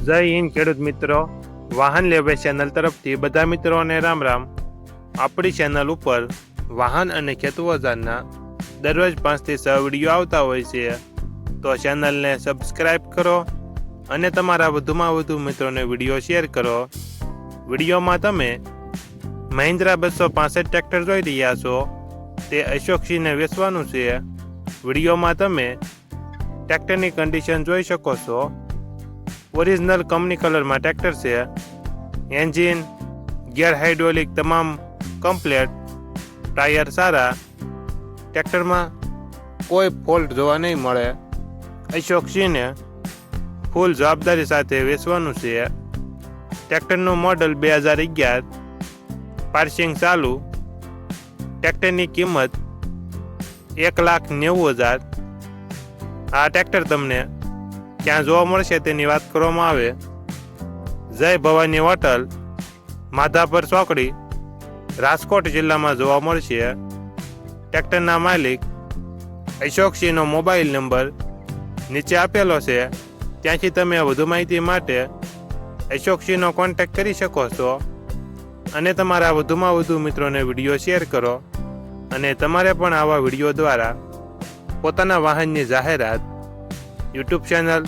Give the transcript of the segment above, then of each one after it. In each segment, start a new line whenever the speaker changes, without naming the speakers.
જય હિન્દ ખેડૂત મિત્રો, વાહન લેવે ચેનલ તરફથી બધા મિત્રોને રામ રામ. આપણી ચેનલ ઉપર વાહન અને ખેતઓજારના દરરોજ 5 થી 6 વિડીયો આવતા હોય છે, તો ચેનલને સબસ્ક્રાઈબ કરો અને તમારા વધુમાં વધુ મિત્રોને વિડીયો શેર કરો. વિડીયોમાં તમે મહિન્દ્રા 265 ટ્રેક્ટર જોઈ રહ્યા છો, તે અશોકસિંહને વેચવાનું છે. વિડીયોમાં તમે ટ્રેક્ટરની કન્ડિશન જોઈ શકો છો. ઓરિજિનલ કંપની કલરમાં ટ્રેક્ટર છે. એન્જિન, ગિયર હાઇડ્રોલિક તમામ કમ્પ્લેટ, ટાયર સારા. ટ્રેક્ટરમાં કોઈ ફોલ્ટ જોવા નહીં મળે. અશોકસિંહને ફૂલ જવાબદારી સાથે વેચવાનું છે. ટ્રેક્ટરનું મોડલ 2011, પાર્સિંગ ચાલુ. ટ્રેક્ટરની કિંમત 1,90,000. આ ટ્રેક્ટર તમને ક્યાં જોવા મળશે તેની વાત કરવામાં આવે. જય ભવાની હોટલ, માધાપર ચોકડી, રાજકોટ જિલ્લામાં જોવા મળશે. ટ્રેક્ટરના માલિક અશોકસિંહનો મોબાઈલ નંબર નીચે આપેલો છે, ત્યાંથી તમે વધુ માહિતી માટે અશોકસિંહનો કોન્ટેક્ટ કરી શકો છો અને તમારા વધુમાં વધુ મિત્રોને વિડીયો શેર કરો. અને તમારે પણ આવા વિડીયો દ્વારા પોતાના વાહનની જાહેરાત YouTube channel,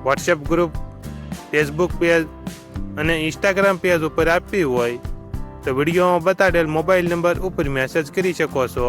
WhatsApp group, Facebook page અને ઇન્સ્ટાગ્રામ પેજ ઉપર આપવી હોય તો વિડીયોમાં બતાડેલ મોબાઈલ નંબર ઉપર મેસેજ કરી શકો છો.